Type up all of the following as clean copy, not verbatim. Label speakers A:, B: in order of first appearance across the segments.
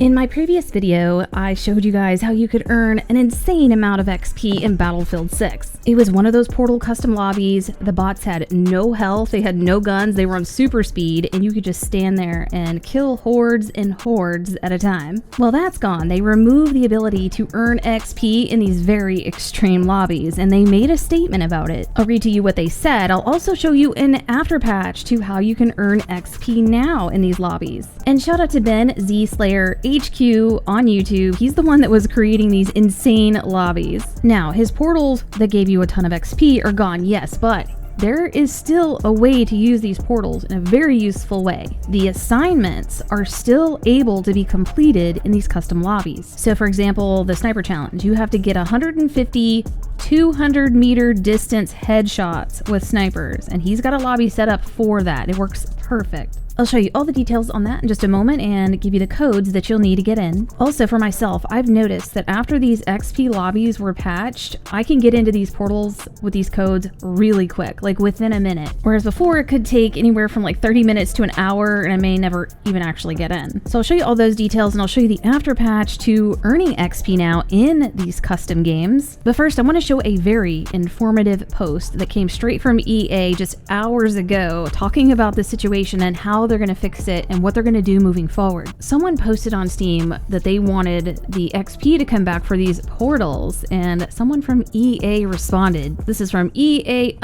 A: In my previous video, I showed you guys how you could earn an insane amount of XP in Battlefield 6. It was one of those portal custom lobbies. The bots had no health, they had no guns, they were on super speed, and you could just stand there and kill hordes and hordes at a time. Well, that's gone. They removed the ability to earn XP in these very extreme lobbies, and they made a statement about it. I'll read to you what they said. I'll also show you an after patch to how you can earn XP now in these lobbies. And shout out to Ben Z Slayer HQ on YouTube. He's the one that was creating these insane lobbies. Now, his portals that gave you a ton of XP are gone, yes, but there is still a way to use these portals in a very useful way. The assignments are still able to be completed in these custom lobbies. So for example, the sniper challenge, you have to get 150 200-meter distance headshots with snipers, and he's got a lobby set up for that. It works perfect. I'll show you all the details on that in just a moment and give you the codes that you'll need to get in. Also for myself, I've noticed that after these XP lobbies were patched, I can get into these portals with these codes really quick, like within a minute. Whereas before it could take anywhere from like 30 minutes to an hour and I may never even actually get in. So I'll show you all those details and I'll show you the after patch to earning XP now in these custom games. But first I want to show a very informative post that came straight from EA just hours ago talking about the situation and how they're going to fix it and what they're going to do moving forward. Someone posted on Steam that they wanted the XP to come back for these portals, and someone from EA responded. This is from EA_Shepherd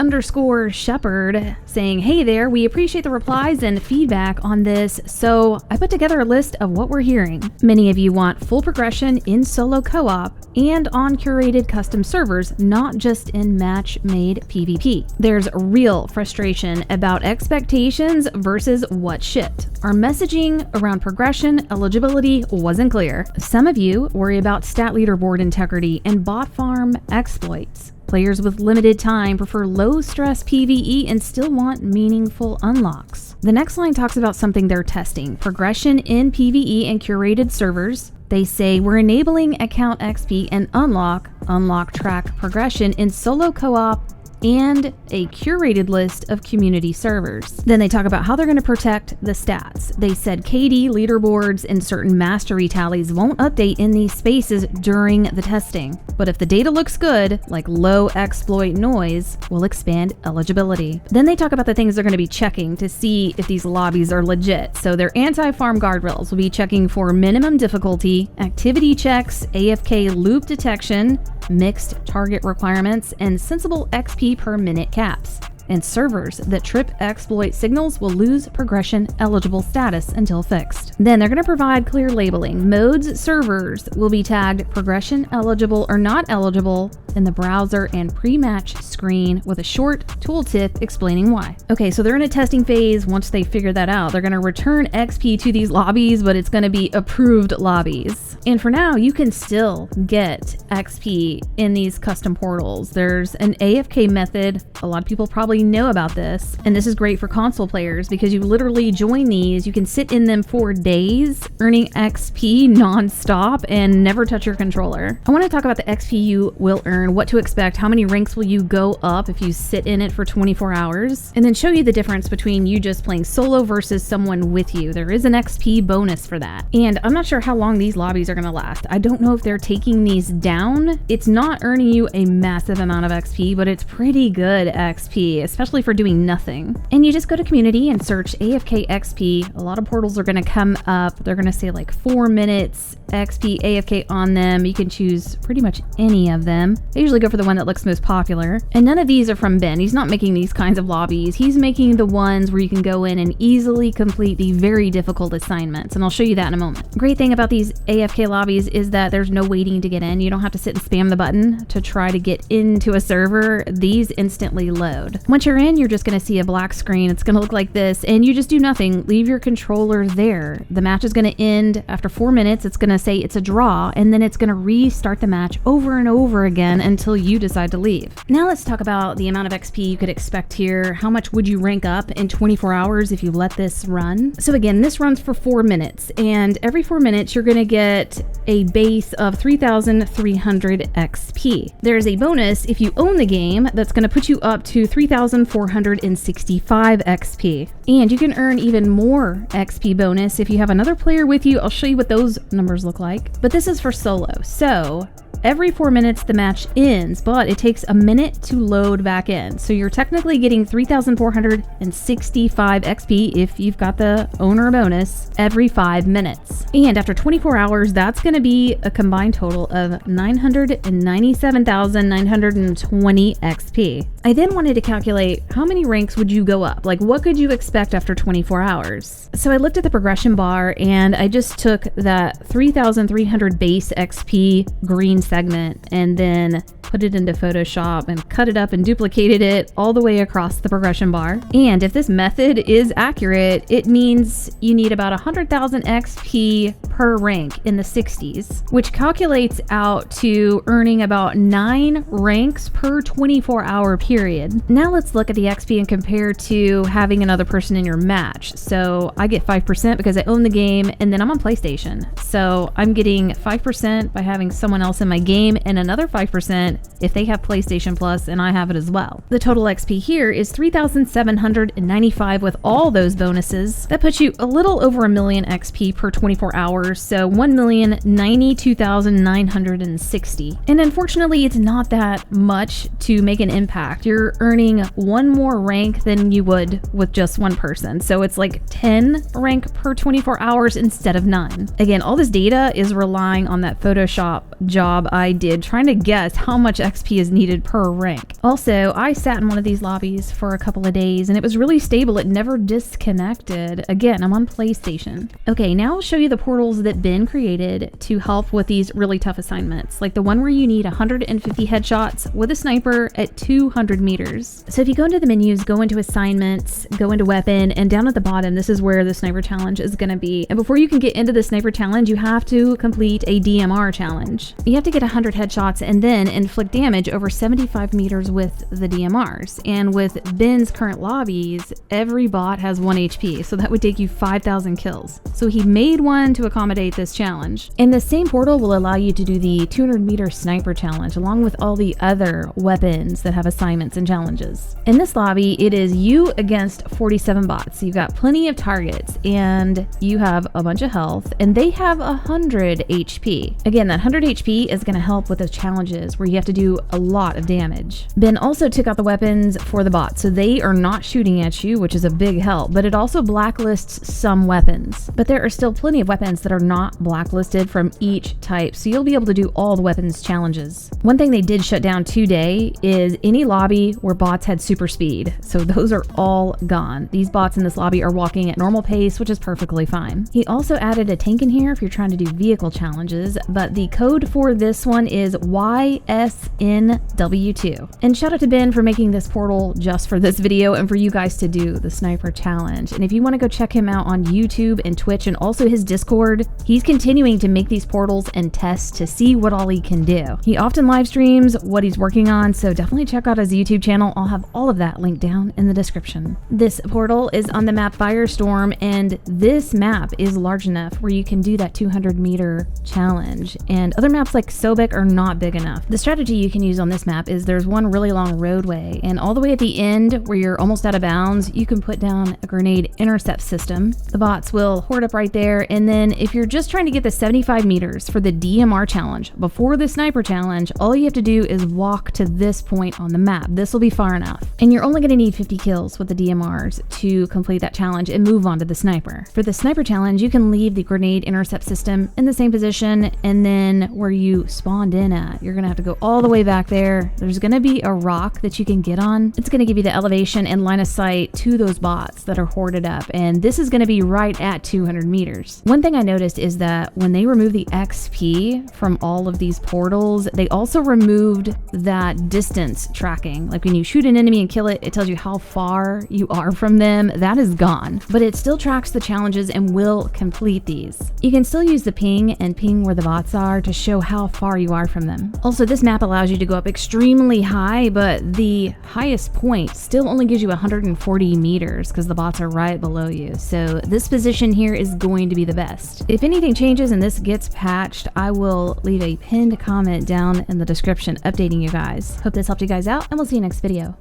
A: saying, "Hey there, we appreciate the replies and feedback on this, so I put together a list of what we're hearing. Many of you want full progression in solo co-op and on curated custom servers, not just in match-made PvP. There's real frustration about expectations versus what shipped. Our messaging around progression eligibility wasn't clear. Some of you worry about stat leaderboard integrity and bot farm exploits. Players with limited time prefer low-stress PvE and still want meaningful unlocks." The next line talks about something they're testing: progression in PvE and curated servers. They say, "We're enabling account XP and unlock track progression in solo co-op and a curated list of community servers." Then they talk about how they're going to protect the stats. They said KD, leaderboards, and certain mastery tallies won't update in these spaces during the testing. But if the data looks good, like low exploit noise, we'll expand eligibility. Then they talk about the things they're going to be checking to see if these lobbies are legit. So their anti-farm guardrails will be checking for minimum difficulty, activity checks, AFK loop detection, mixed target requirements, and sensible XP per minute caps. And servers that trip exploit signals will lose progression eligible status until fixed. Then they're going to provide clear labeling. Modes servers will be tagged progression eligible or not eligible in the browser and pre-match screen with a short tooltip explaining why. Okay, so they're in a testing phase. Once they figure that out, they're going to return XP to these lobbies, but it's going to be approved lobbies. And for now, you can still get XP in these custom portals. There's an AFK method. A lot of people probably know about this, and this is great for console players because you literally join these, you can sit in them for days earning XP non-stop and never touch your controller. I want to talk about the XP you will earn, what to expect, how many ranks will you go up if you sit in it for 24 hours, and then show you the difference between you just playing solo versus someone with you. There is an XP bonus for that. And I'm not sure how long these lobbies are going to last. I don't know if they're taking these down. It's not earning you a massive amount of XP, but it's pretty good XP, especially for doing nothing. And you just go to community and search AFK XP. A lot of portals are going to come up. They're going to say like 4 minutes XP AFK on them. You can choose pretty much any of them. I usually go for the one that looks most popular. And none of these are from Ben. He's not making these kinds of lobbies. He's making the ones where you can go in and easily complete the very difficult assignments. And I'll show you that in a moment. Great thing about these AFK lobbies is that there's no waiting to get in. You don't have to sit and spam the button to try to get into a server. These instantly load. Once you're in, you're just going to see a black screen. It's going to look like this, and you just do nothing. Leave your controller there. The match is going to end after 4 minutes. It's going to say it's a draw, and then it's going to restart the match over and over again until you decide to leave. Now let's talk about the amount of XP you could expect here. How much would you rank up in 24 hours if you let this run? So again, this runs for 4 minutes, and every 4 minutes you're going to get a base of 3,300 XP. There's a bonus if you own the game that's going to put you up to 3,465 XP. And you can earn even more XP bonus if you have another player with you. I'll show you what those numbers look like. But this is for solo. So every 4 minutes the match ends, but it takes a minute to load back in. So you're technically getting 3,465 XP if you've got the owner bonus every 5 minutes. And after 24 hours, that's going to be a combined total of 997,920 XP. I then wanted to calculate how many ranks would you go up? Like, what could you expect after 24 hours? So I looked at the progression bar and I just took that 3,300 base XP green segment and then put it into Photoshop and cut it up and duplicated it all the way across the progression bar. And if this method is accurate, it means you need about 100,000 XP per rank in the 60s, which calculates out to earning about 9 ranks per 24-hour period. Now let's look at the XP and compare to having another person in your match. So I get 5% because I own the game, and then I'm on PlayStation. So I'm getting 5% by having someone else in my game and another 5% if they have PlayStation Plus and I have it as well. The total XP here is 3,795 with all those bonuses. That puts you a little over 1 million XP per 24 hours, so 1,092,960. And unfortunately, it's not that much to make an impact. You're earning 1 more rank than you would with just one person. So it's like 10 rank per 24 hours instead of 9. Again, all this data is relying on that Photoshop job I did trying to guess how much XP is needed per rank. Also, I sat in one of these lobbies for a couple of days and it was really stable. It never disconnected. Again, I'm on PlayStation. Okay, now I'll show you the portals that Ben created to help with these really tough assignments, like the one where you need 150 headshots with a sniper at 200 meters. So if you go into the menus, go into assignments, go into weapon, and down at the bottom, this is where the sniper challenge is going to be. And before you can get into the sniper challenge, you have to complete a DMR challenge. You have to get 100 headshots and then inflict damage over 75 meters with the DMRs. And with Ben's current lobbies, every bot has 1 HP, so that would take you 5,000 kills. So he made one to accommodate this challenge. And the same portal will allow you to do the 200 meter sniper challenge along with all the other weapons that have assignments and challenges. In this lobby, it is you against 47 bots. You've got plenty of targets and you have a bunch of health and they have 100 HP. Again, that 100 HP is going to help with those challenges where you have to do a lot of damage. Ben also took out the weapons for the bots, so they are not shooting at you, which is a big help, but it also blacklists some weapons. But there are still plenty of weapons that are not blacklisted from each type, so you'll be able to do all the weapons challenges. One thing they did shut down today is any lobby where bots had super speed, so those are all gone. These bots in this lobby are walking at normal pace, which is perfectly fine. He also added a tank in here if you're trying to do vehicle challenges, but the code for this one is YSNW2. And shout out to Ben for making this portal just for this video and for you guys to do the sniper challenge. And if you want to go check him out on YouTube and Twitch and also his Discord, he's continuing to make these portals and tests to see what all he can do. He often live streams what he's working on, so definitely check out his YouTube channel. I'll have all of that linked down in the description. This portal is on the map Firestorm, and this map is large enough where you can do that 200 meter challenge. And other maps like Sobek are not big enough. The strategy you can use on this map is there's one really long roadway, and all the way at the end where you're almost out of bounds, you can put down a grenade intercept system. The bots will hoard up right there, and then if you're just trying to get the 75 meters for the DMR challenge before the sniper challenge, all you have to do is walk to this point on the map. This will be far enough. And you're only going to need 50 kills with the DMRs to complete that challenge and move on to the sniper. For the sniper challenge, you can leave the grenade intercept system in the same position, and then where you spawned in at, you're going to have to go all the way back there. There's going to be a rock that you can get on. It's going to give you the elevation and line of sight to those bots that are hoarded up, and this is going to be right at 200 meters. One thing I noticed is that when they removed the XP from all of these portals, they also removed that distance tracking. Like when you shoot an enemy and kill it, it tells you how far you are from them. That is gone, but it still tracks the challenges and will complete these. You can still use the ping and ping where the bots are to show how far you are from them. Also, this map allows you to go up extremely high, but the highest point still only gives you 140 meters because the bots are right below you. So this position here is going to be the best. If anything changes and this gets patched, I will leave a pinned comment down in the description updating you guys. Hope this helped you guys out, and we'll see you next video.